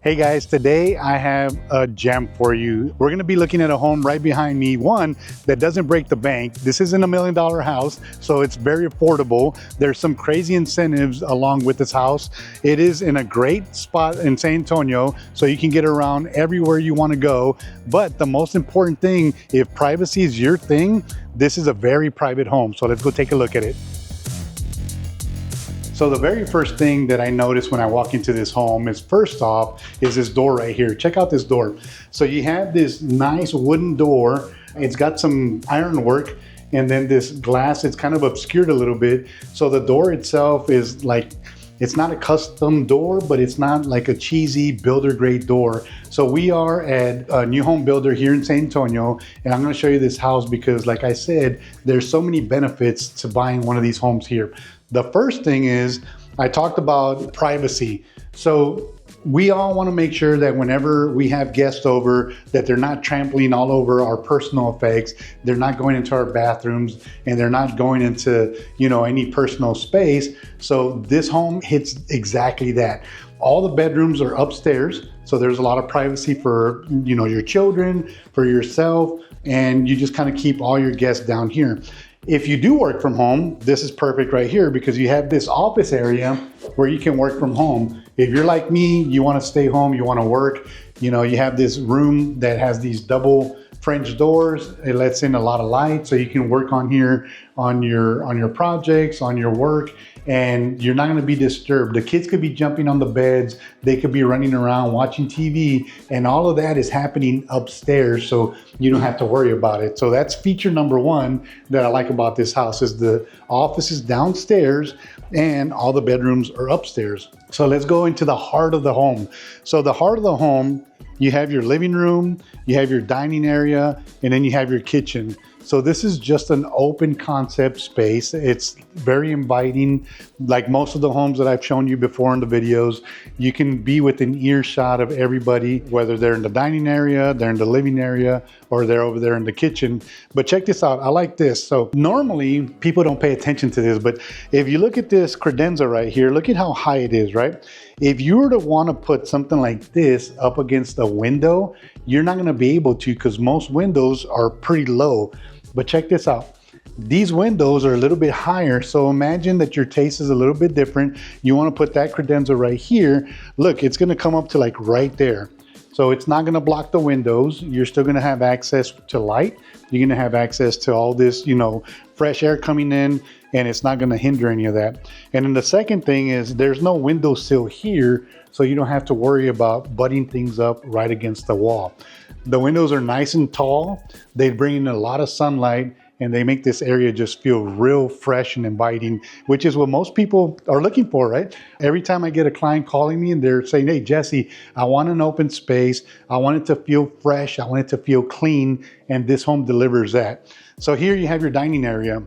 Hey guys, today I have a gem for you. We're gonna be looking at a home right behind me, one that doesn't break the bank. This isn't $1 million house, so it's very affordable. There's some crazy incentives along with this house. It is in a great spot in San Antonio, so you can get around everywhere you wanna go. But the most important thing, if privacy is your thing, this is a very private home. So let's go take a look at it. So the very first thing that I noticed when I walk into this home is, first off, is this door right here. Check out this door. So you have this nice wooden door. It's got some ironwork, and then this glass, it's kind of obscured a little bit. So the door itself is like, it's not a custom door, but it's not like a cheesy builder grade door. So we are at a new home builder here in San Antonio, and I'm gonna show you this house because, like I said, there's so many benefits to buying one of these homes here. The first thing is, I talked about privacy. So we all want to make sure that whenever we have guests over, that they're not trampling all over our personal effects. They're not going into our bathrooms, and they're not going into, any personal space. So this home hits exactly that. All the bedrooms are upstairs, so there's a lot of privacy for, your children, for yourself, and you just kind of keep all your guests down here. If you do work from home, this is perfect right here because you have this office area where you can work from home. If you're like me, you want to stay home, you want to work, you have this room that has these double French doors. It lets in a lot of light, so you can work on here on your projects, on your work, and you're not going to be disturbed. The kids could be jumping on the beds, they could be running around watching TV, and all of that is happening upstairs, so you don't have to worry about it. So that's feature number one that I like about this house, is the office is downstairs and all the bedrooms are upstairs. So let's go into the heart of the home. So the heart of the home, you have your living room, you have your dining area, and then you have your kitchen. So this is just an open concept space. It's very inviting. Like most of the homes that I've shown you before in the videos, you can be within earshot of everybody, whether they're in the dining area, they're in the living area, or they're over there in the kitchen. But check this out, I like this. So normally people don't pay attention to this, but if you look at this credenza right here, look at how high it is, right? If you were to want to put something like this up against a window, you're not going to be able to, because most windows are pretty low. But check this out. These windows are a little bit higher, so imagine that your taste is a little bit different. You want to put that credenza right here. Look, it's going to come up to like right there. So it's not going to block the windows. You're still going to have access to light. You're going to have access to all this, fresh air coming in, and it's not going to hinder any of that. And then the second thing is, there's no windowsill here, so you don't have to worry about butting things up right against the wall. The windows are nice and tall. They bring in a lot of sunlight, and they make this area just feel real fresh and inviting, which is what most people are looking for, right? Every time I get a client calling me and they're saying, hey, Jesse, I want an open space. I want it to feel fresh. I want it to feel clean. And this home delivers that. So here you have your dining area.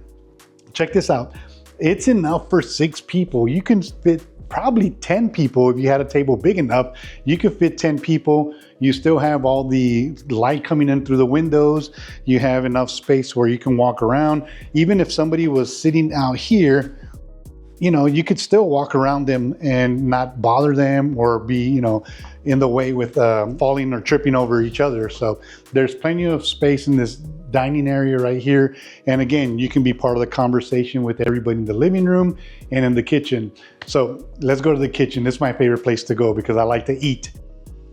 Check this out. It's enough for 6 people. You can fit probably 10 people. If you had a table big enough, you could fit 10 people. You still have all the light coming in through the windows. You have enough space where you can walk around. Even if somebody was sitting out here, you could still walk around them and not bother them or be, in the way with falling or tripping over each other. So there's plenty of space in this dining area right here. And again, you can be part of the conversation with everybody in the living room and in the kitchen. So let's go to the kitchen. This is my favorite place to go because I like to eat.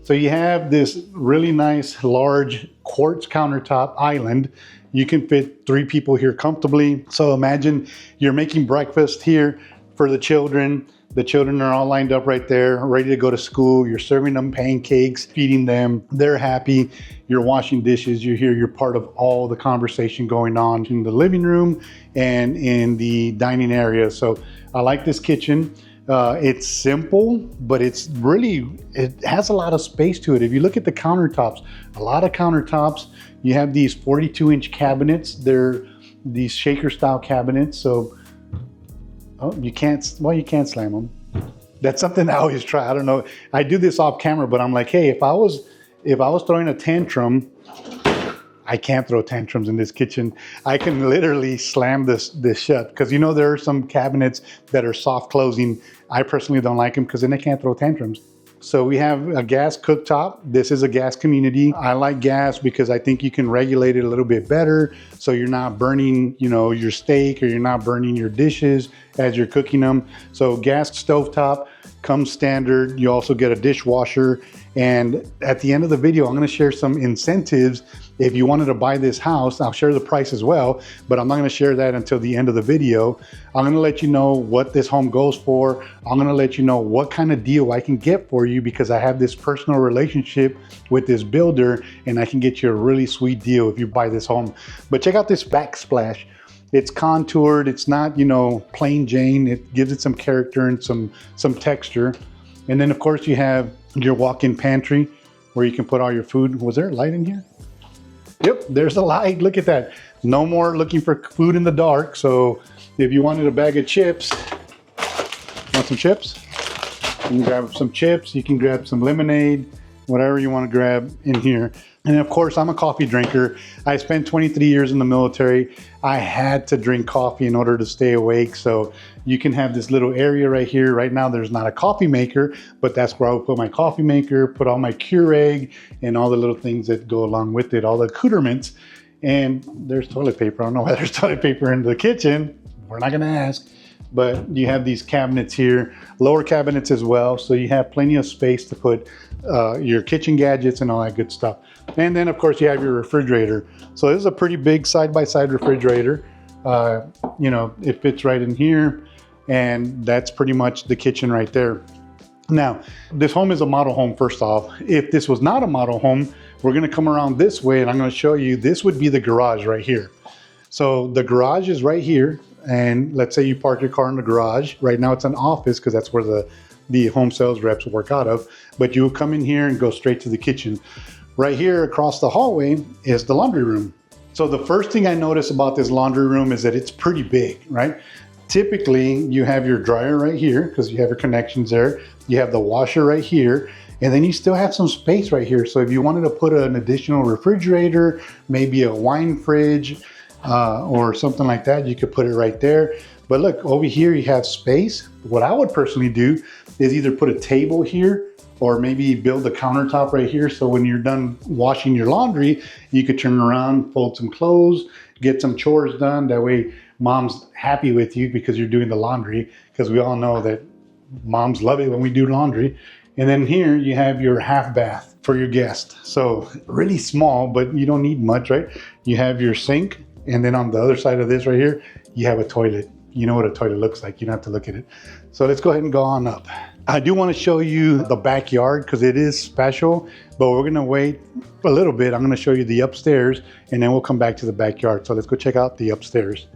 So you have this really nice, large quartz countertop island. You can fit 3 people here comfortably. So imagine you're making breakfast here for the children. The children are all lined up right there, ready to go to school. You're serving them pancakes, feeding them. They're happy. You're washing dishes. You're here. You're part of all the conversation going on in the living room and in the dining area. So I like this kitchen. It's simple, but it has a lot of space to it. If you look at the countertops, a lot of countertops, you have these 42-inch cabinets. They're these shaker style cabinets. So you can't slam them. That's something I always try. I don't know. I do this off camera, but I'm like, hey, if I was throwing a tantrum, I can't throw tantrums in this kitchen. I can literally slam this shut because there are some cabinets that are soft closing. I personally don't like them because then I can't throw tantrums. So we have a gas cooktop. This is a gas community. I like gas because I think you can regulate it a little bit better. So you're not burning, your steak, or you're not burning your dishes as you're cooking them. So gas stovetop comes standard. You also get a dishwasher. And at the end of the video, I'm gonna share some incentives. If you wanted to buy this house, I'll share the price as well, but I'm not gonna share that until the end of the video. I'm gonna let you know what this home goes for. I'm gonna let you know what kind of deal I can get for you, because I have this personal relationship with this builder and I can get you a really sweet deal if you buy this home. But check out this backsplash. It's contoured, it's not, plain Jane. It gives it some character and some texture. And then of course you have your walk-in pantry where you can put all your food. Was there a light in here? Yep, there's a light. Look at that. No more looking for food in the dark. So if you wanted a bag of chips, want some chips? You can grab some chips, you can grab some lemonade, whatever you want to grab in here. And of course, I'm a coffee drinker. I spent 23 years in the military. I had to drink coffee in order to stay awake. So you can have this little area right here. Right now, there's not a coffee maker, but that's where I would put my coffee maker, put all my Keurig and all the little things that go along with it, all the accoutrements. And there's toilet paper. I don't know why there's toilet paper in the kitchen. We're not gonna ask. But you have these cabinets here, lower cabinets as well. So you have plenty of space to put your kitchen gadgets and all that good stuff. And then of course you have your refrigerator. So this is a pretty big side-by-side refrigerator. It fits right in here, and that's pretty much the kitchen right there. Now, this home is a model home first off. If this was not a model home, we're gonna come around this way and I'm gonna show you, this would be the garage right here. So the garage is right here. And let's say you park your car in the garage. Right now it's an office because that's where the home sales reps work out of. But you will come in here and go straight to the kitchen. Right here across the hallway is the laundry room. So the first thing I notice about this laundry room is that it's pretty big, right? Typically you have your dryer right here because you have your connections there. You have the washer right here. And then you still have some space right here. So if you wanted to put an additional refrigerator, maybe a wine fridge, or something like that, you could put it right there. But look, over here you have space. What I would personally do is either put a table here or maybe build a countertop right here. So when you're done washing your laundry, you could turn around, fold some clothes, get some chores done. That way mom's happy with you because you're doing the laundry, because we all know that moms love it when we do laundry. And then here you have your half bath for your guest. So really small, but you don't need much, right? You have your sink. And then on the other side of this right here, you have a toilet. You know what a toilet looks like. You don't have to look at it. So let's go ahead and go on up. I do want to show you the backyard because it is special, but we're going to wait a little bit. I'm going to show you the upstairs and then we'll come back to the backyard. So let's go check out the upstairs.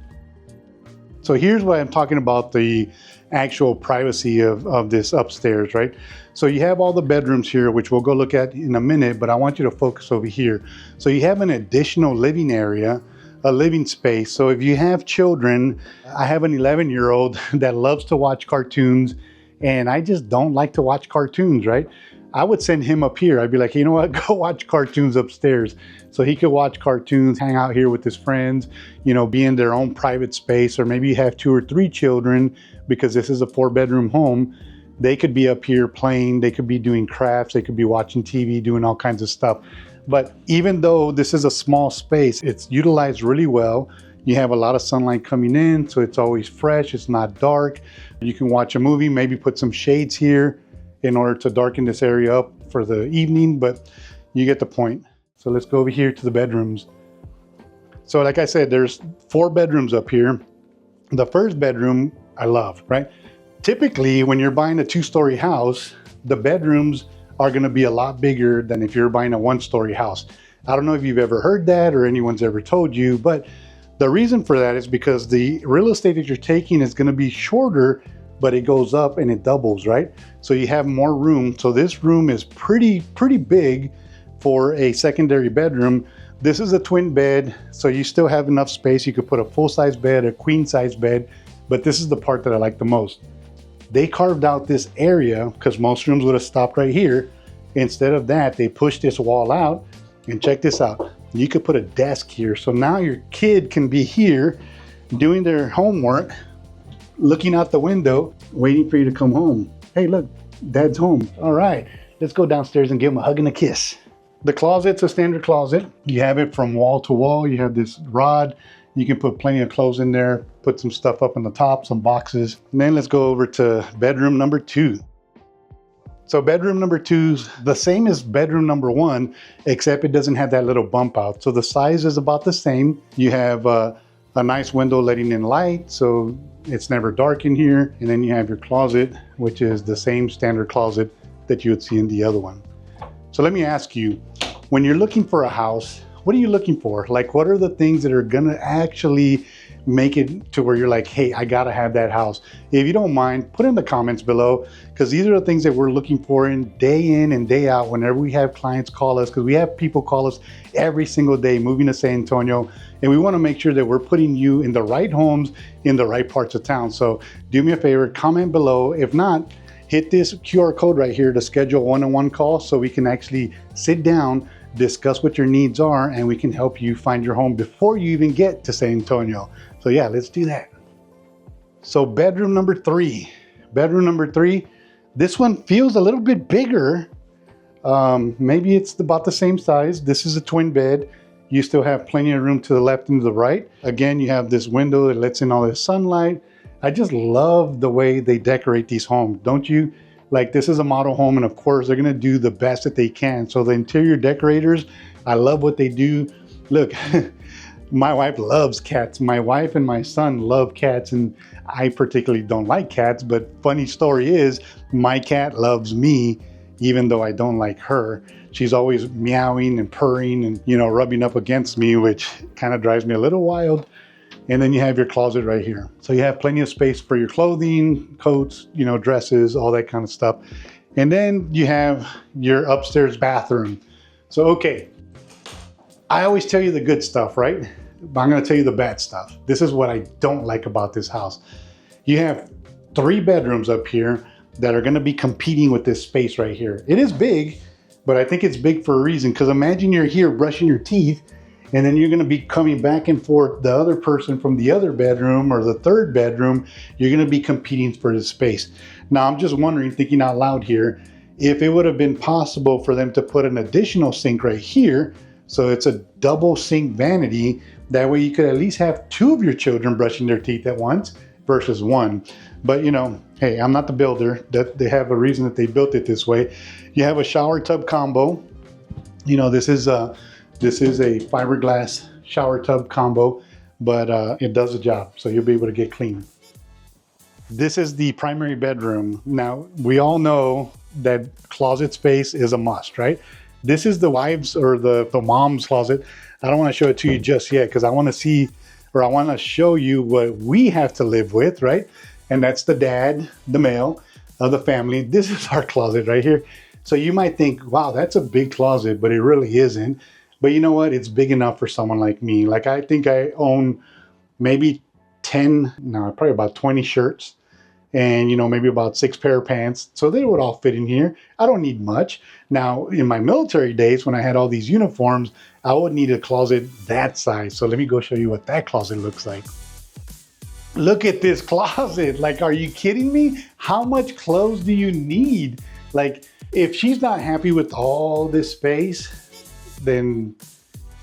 So here's what I'm talking about, the actual privacy of this upstairs, right? So you have all the bedrooms here, which we'll go look at in a minute, but I want you to focus over here. So you have an additional living area, a living space. So if you have children, I have an 11-year-old that loves to watch cartoons, and I just don't like to watch cartoons, right? I would send him up here. I'd be like, you know what, go watch cartoons upstairs. So he could watch cartoons, hang out here with his friends, be in their own private space. Or maybe you have 2 or 3 children, because this is a 4-bedroom home. They could be up here playing, they could be doing crafts, they could be watching TV, doing all kinds of stuff. But even though this is a small space, it's utilized really well. You have a lot of sunlight coming in, so it's always fresh, it's not dark. You can watch a movie, maybe put some shades here in order to darken this area up for the evening, but you get the point. So let's go over here to the bedrooms. So like I said, there's 4 bedrooms up here. The first bedroom I love, right? Typically, when you're buying a 2-story house, the bedrooms are going to be a lot bigger than if you're buying a 1-story house. I don't know if you've ever heard that or anyone's ever told you, but the reason for that is because the real estate that you're taking is going to be shorter, but it goes up and it doubles, right? So you have more room. So this room is pretty big for a secondary bedroom. This is a twin bed, so you still have enough space. You could put a full-size bed, a queen-size bed, but this is the part that I like the most. They carved out this area because most rooms would have stopped right here. Instead of that, they pushed this wall out, and check this out. You could put a desk here. So now your kid can be here doing their homework, looking out the window, waiting for you to come home. Hey, look, dad's home. All right. let's go downstairs and give them a hug and a kiss. The closet's a standard closet. You have it from wall to wall. You have this rod. You can put plenty of clothes in there, put some stuff up on the top, some boxes. And then let's go over to bedroom number 2. So bedroom number 2's the same as bedroom number 1, except it doesn't have that little bump out. So the size is about the same. You have a nice window letting in light, so it's never dark in here. And then you have your closet, which is the same standard closet that you would see in the other one. So let me ask you, when you're looking for a house, what are you looking for? Like, what are the things that are gonna actually make it to where you're like, hey, I gotta have that house? If you don't mind, put in the comments below, because these are the things that we're looking for in and day out whenever we have clients call us, because we have people call us every single day moving to San Antonio, and we wanna make sure that we're putting you in the right homes in the right parts of town. So do me a favor, comment below. If not, hit this QR code right here to schedule a one-on-one call so we can actually sit down, discuss what your needs are, and we can help you find your home before you even get to San Antonio. So yeah, let's do that. So bedroom number 3. Bedroom number 3, this one feels a little bit bigger. Maybe it's about the same size. This is a twin bed. You still have plenty of room to the left and to the right. Again, you have this window that lets in all this sunlight. I just love the way they decorate these homes, don't you? Like, this is a model home, and of course they're gonna do the best that they can. So the interior decorators, I love what they do. Look, my wife loves cats. My wife and my son love cats, and I particularly don't like cats, but funny story is, my cat loves me, even though I don't like her. She's always meowing and purring and, you know, rubbing up against me, which kind of drives me a little wild. And then you have your closet right here. So you have plenty of space for your clothing, coats, you know, dresses, all that kind of stuff. And then you have your upstairs bathroom. So, okay, I always tell you the good stuff, right? But I'm gonna tell you the bad stuff. This is what I don't like about this house. You have 3 bedrooms up here that are gonna be competing with this space right here. It is big, but I think it's big for a reason, because imagine you're here brushing your teeth, and then you're gonna be coming back and forth, the other person from the other bedroom or the 3rd bedroom, you're gonna be competing for the space. Now, I'm just wondering, thinking out loud here, if it would have been possible for them to put an additional sink right here, so it's a double sink vanity, that way you could at least have 2 of your children brushing their teeth at once versus 1. But you know, hey, I'm not the builder. That they have a reason that they built it this way. You have a shower tub combo. You know, this is a fiberglass shower tub combo, but it does the job, so you'll be able to get clean. This is the primary bedroom. Now, we all know that closet space is a must, right? This is the wives or the mom's closet. I don't want to show it to you just yet, because I want to see, or I want to show you what we have to live with, right? And that's the dad, the male of the family. This is our closet right here. So you might think, wow, that's a big closet, but it really isn't. But you know what? It's big enough for someone like me. Like, I think I own maybe probably about 20 shirts, and, you know, maybe about 6 pair of pants. So they would all fit in here. I don't need much. Now, in my military days, when I had all these uniforms, I would need a closet that size. So let me go show you what that closet looks like. Look at this closet. Like, are you kidding me? How much clothes do you need? Like, if she's not happy with all this space, then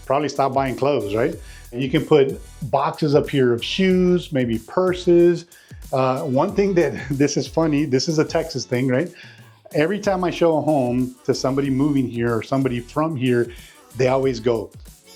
probably stop buying clothes, right? And you can put boxes up here of shoes, maybe purses. One thing that, this is funny, this is a Texas thing, right? Every time I show a home to somebody moving here or somebody from here, they always go,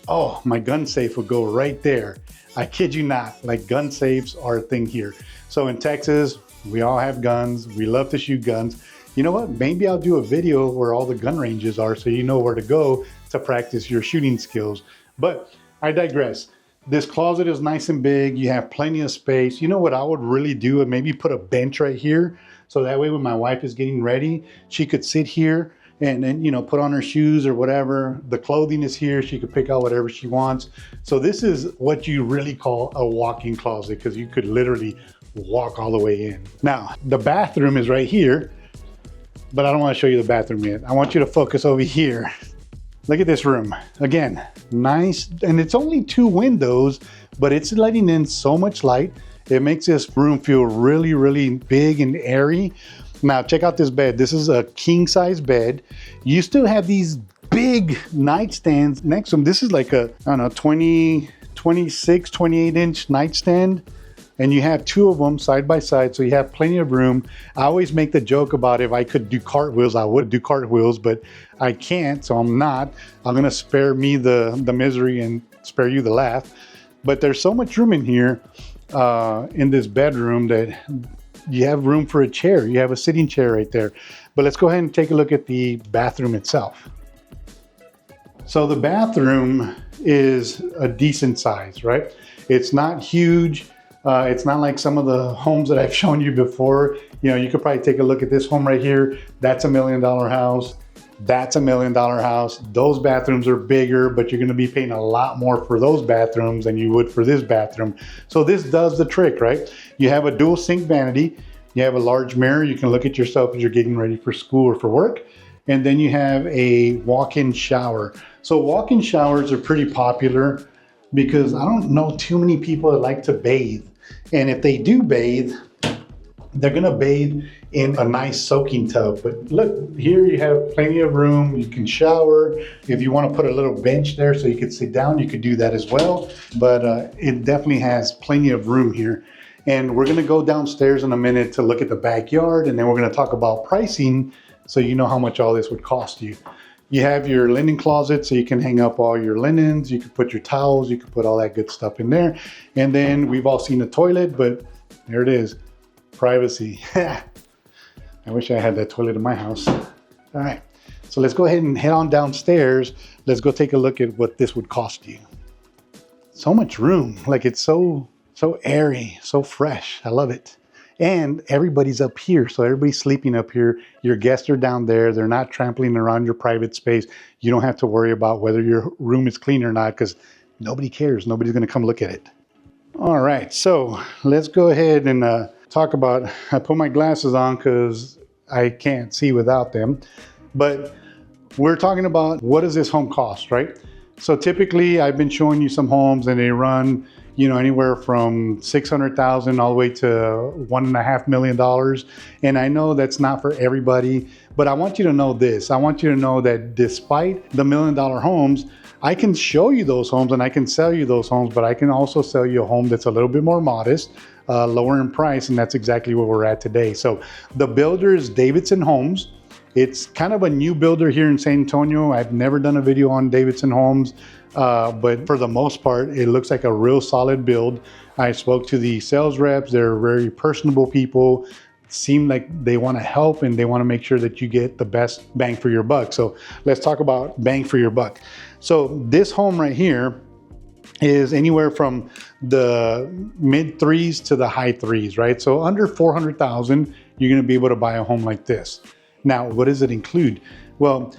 oh, my gun safe will go right there. I kid you not, like, gun safes are a thing here. So in Texas, we all have guns. We love to shoot guns. You know what? Maybe I'll do a video where all the gun ranges are, so you know where to go to practice your shooting skills. But I digress. This closet is nice and big. You have plenty of space. You know what I would really do? And maybe put a bench right here, so that way when my wife is getting ready, she could sit here and then, you know, put on her shoes or whatever. The clothing is here. She could pick out whatever she wants. So this is what you really call a walk-in closet, because you could literally walk all the way in. Now, the bathroom is right here, but I don't want to show you the bathroom yet. I want you to focus over here. Look at this room. Again, nice, and it's only 2 windows, but it's letting in so much light. It makes this room feel really, really big and airy. Now check out this bed. This is a king size bed. You still have these big nightstands next to them. This is like a, I don't know, 26, 28 inch nightstand. And you have two of them side by side, so you have plenty of room. I always make the joke about if I could do cartwheels, I would do cartwheels, but I can't, so I'm not. I'm gonna spare me the misery and spare you the laugh. But there's so much room in here, in this bedroom, that you have room for a chair. You have a sitting chair right there. But let's go ahead and take a look at the bathroom itself. So the bathroom is a decent size, right? It's not huge. It's not like some of the homes that I've shown you before. You know, you could probably take a look at this home right here. That's $1 million house. That's $1 million house. Those bathrooms are bigger, but you're gonna be paying a lot more for those bathrooms than you would for this bathroom. So this does the trick, right? You have a dual sink vanity. You have a large mirror. You can look at yourself as you're getting ready for school or for work. And then you have a walk-in shower. So walk-in showers are pretty popular because I don't know too many people that like to bathe. And if they do bathe, they're gonna bathe in a nice soaking tub. But look, here you have plenty of room. You can shower. If you wanna put a little bench there so you could sit down, you could do that as well. But it definitely has plenty of room here. And we're gonna go downstairs in a minute to look at the backyard, and then we're gonna talk about pricing so you know how much all this would cost you. You have your linen closet, so you can hang up all your linens. You can put your towels, you can put all that good stuff in there. And then we've all seen the toilet, but there it is, privacy. I wish I had that toilet in my house. All right, so let's go ahead and head on downstairs. Let's go take a look at what this would cost you. So much room, like it's so airy, so fresh. I love it. And everybody's up here, so everybody's sleeping up here. Your guests are down there. They're not trampling around your private space. You don't have to worry about whether your room is clean or not, because nobody cares. Nobody's gonna come look at it. All right, so let's go ahead and talk about, I put my glasses on because I can't see without them, but we're talking about what does this home cost, right? So typically I've been showing you some homes and they run, you know, anywhere from 600,000 all the way to $1.5 million. And I know that's not for everybody, but I want you to know this. I want you to know that despite the $1 million homes, I can show you those homes and I can sell you those homes, but I can also sell you a home that's a little bit more modest, lower in price, and that's exactly where we're at today. So the builder is Davidson Homes. It's kind of a new builder here in San Antonio. I've never done a video on Davidson Homes, but for the most part, it looks like a real solid build. I spoke to the sales reps. They're very personable people. Seem like they want to help and they want to make sure that you get the best bang for your buck. So let's talk about bang for your buck. So this home right here is anywhere from the mid threes to the high threes, right? So under 400,000, you're going to be able to buy a home like this. Now, what does it include? Well,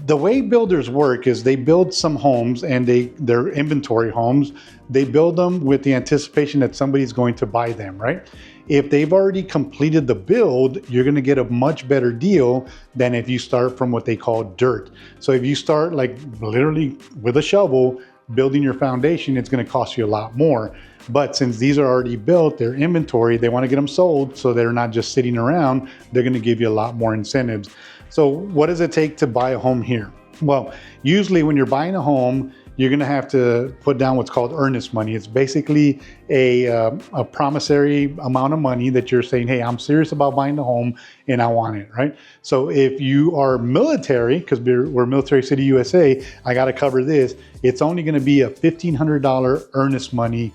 the way builders work is they build some homes and they're inventory homes. They build them with the anticipation that somebody's going to buy them, right? If they've already completed the build, you're gonna get a much better deal than if you start from what they call dirt. So if you start like literally with a shovel, building your foundation, it's gonna cost you a lot more. But since these are already built, they're inventory, they wanna get them sold so they're not just sitting around, they're gonna give you a lot more incentives. So what does it take to buy a home here? Well, usually when you're buying a home, you're gonna have to put down what's called earnest money. It's basically a promissory amount of money that you're saying, hey, I'm serious about buying the home and I want it, right? So if you are military, because we're Military City, USA, I gotta cover this, it's only gonna be a $1,500 earnest money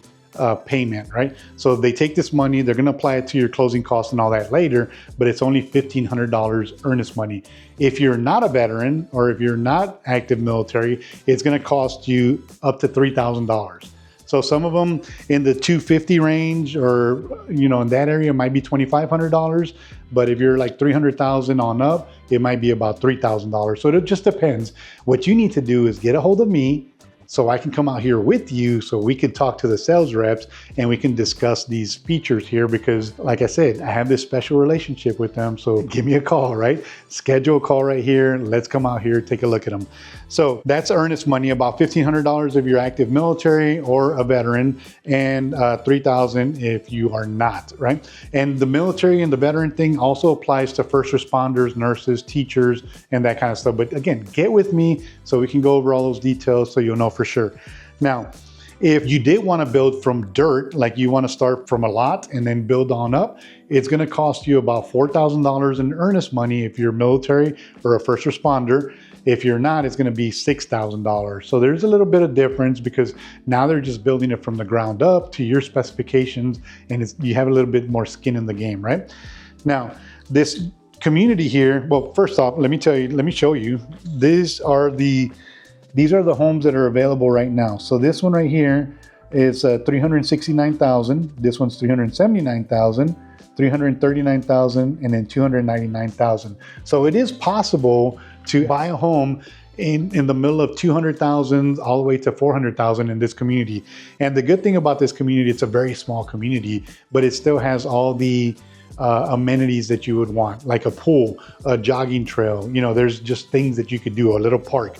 payment, right? So they take this money, they're gonna apply it to your closing costs and all that later, but it's only $1,500 earnest money. If you're not a veteran or if you're not active military, it's gonna cost you up to $3,000. So some of them in the $250 range or, you know, in that area might be $2,500, but if you're like 300,000 on up, it might be about $3,000. So it just depends. What you need to do is get a hold of me. so I can come out here with you so we can talk to the sales reps and we can discuss these features here, because like I said, I have this special relationship with them. So give me a call, right? Schedule a call right here. Let's come out here, take a look at them. So that's earnest money, about $1,500 if you're active military or a veteran, and $3,000 if you are not, right? And the military and the veteran thing also applies to first responders, nurses, teachers, and that kind of stuff. But again, get with me so we can go over all those details so you'll know for sure. Now, if you did want to build from dirt, like you want to start from a lot and then build on up, it's going to cost you about $4,000 in earnest money if you're military or a first responder. If you're not, it's going to be $6,000. So there's a little bit of difference, because now they're just building it from the ground up to your specifications, and you have a little bit more skin in the game, right? Now, this community here, well, first off, let me show you. These are the homes that are available right now. So this one right here is $369,000. This one's $379,000, $339,000, and then $299,000. So it is possible to buy a home in the middle of 200,000 all the way to 400,000 in this community. And the good thing about this community, it's a very small community, but it still has all the amenities that you would want, like a pool, a jogging trail. You know, there's just things that you could do, a little park.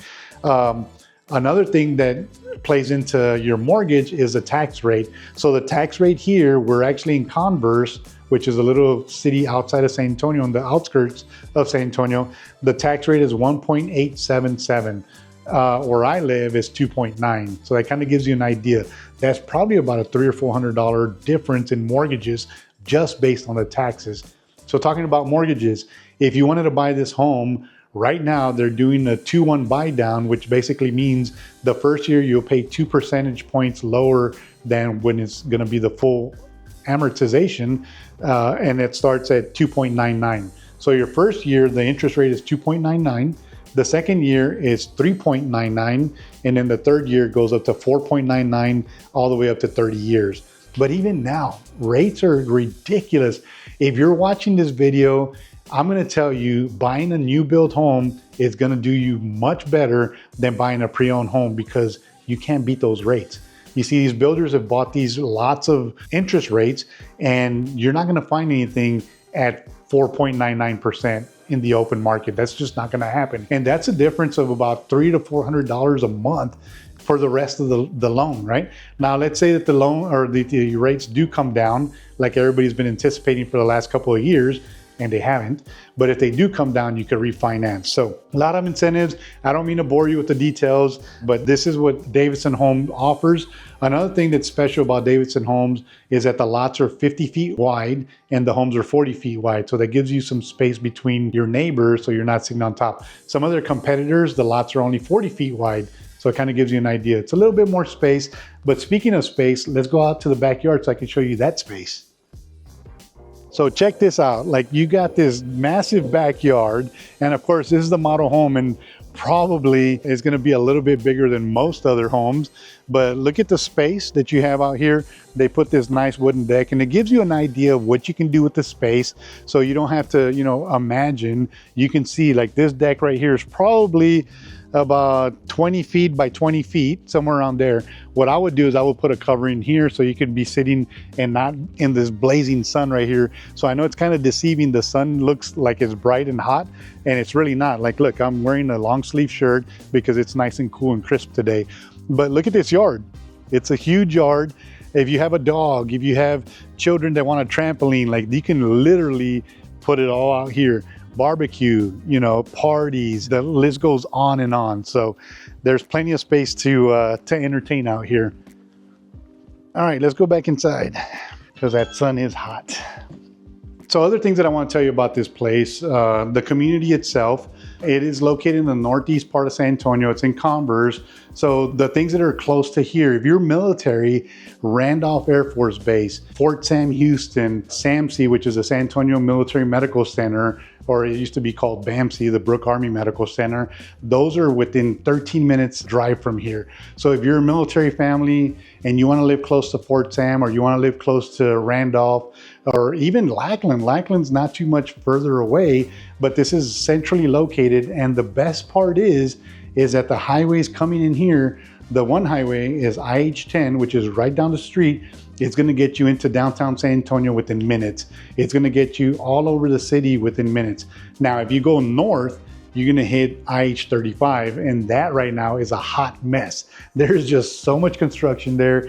Another thing that plays into your mortgage is the tax rate. So the tax rate here, we're actually in Converse, which is a little city outside of San Antonio, on the outskirts of San Antonio. The tax rate is 1.877. Where I live is 2.9. So that kind of gives you an idea. That's probably about a $300 or $400 difference in mortgages just based on the taxes. So talking about mortgages, if you wanted to buy this home, right now they're doing a 2-1 buy down, which basically means the first year you'll pay 2 percentage points lower than when it's going to be the full amortization, and it starts at 2.99. So your first year, the interest rate is 2.99. The second year is 3.99, and then the third year goes up to 4.99, all the way up to 30 years. But even now, rates are ridiculous. If you're watching this video, I'm going to tell you, buying a new build home is going to do you much better than buying a pre-owned home, because you can't beat those rates. You see, these builders have bought these lots of interest rates, and you're not going to find anything at 4.99% in the open market. That's just not going to happen. And that's a difference of about $300 to $400 a month for the rest of the loan, right? Now, let's say that the loan or the rates do come down, like everybody's been anticipating for the last couple of years, and they haven't. But if they do come down, you can refinance. So a lot of incentives. I don't mean to bore you with the details, but this is what Davidson Homes offers. Another thing that's special about Davidson Homes is that the lots are 50 feet wide and the homes are 40 feet wide. So that gives you some space between your neighbors, so you're not sitting on top. Some other competitors, the lots are only 40 feet wide. So it kind of gives you an idea. It's a little bit more space. But speaking of space, let's go out to the backyard so I can show you that space. So check this out. Like, you got this massive backyard, and of course this is the model home, and probably is going to be a little bit bigger than most other homes. But look at the space that you have out here. They put this nice wooden deck, and it gives you an idea of what you can do with the space. So you don't have to, imagine. You can see, like, this deck right here is probably about 20 feet by 20 feet, somewhere around there. What I would do is I would put a covering here so you could be sitting and not in this blazing sun right here. So I know it's kind of deceiving. The sun looks like it's bright and hot, and it's really not. Like, look, I'm wearing a long sleeve shirt because it's nice and cool and crisp today. But look at this yard. It's a huge yard. If you have a dog, if you have children that want a trampoline, like, you can literally put it all out here. Barbecue, parties, the list goes on and on. So there's plenty of space to entertain out here. All right, let's go back inside because that sun is hot. So other things that I want to tell you about this place, the community itself, it is located in the northeast part of San Antonio. It's in Converse. So the things that are close to here, if you're military, Randolph Air Force Base, Fort Sam Houston, SAMC, which is the San Antonio Military Medical Center, or it used to be called BAMC, the Brooke Army Medical Center, those are within 13 minutes drive from here. So if you're a military family and you want to live close to Fort Sam, or you want to live close to Randolph, or even Lackland. Lackland's not too much further away, but this is centrally located. And the best part is that the highways coming in here, the one highway is IH10, which is right down the street. It's going to get you into downtown San Antonio within minutes. It's going to get you all over the city within minutes. Now, if you go north, you're going to hit IH35, and that right now is a hot mess. There's just so much construction there.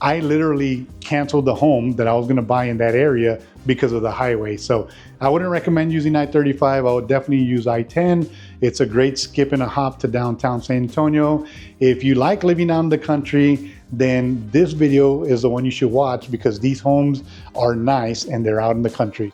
I literally canceled the home that I was going to buy in that area because of the highway. So I wouldn't recommend using I-35. I would definitely use I-10. It's a great skip and a hop to downtown San Antonio. If you like living out in the country, then this video is the one you should watch, because these homes are nice and they're out in the country.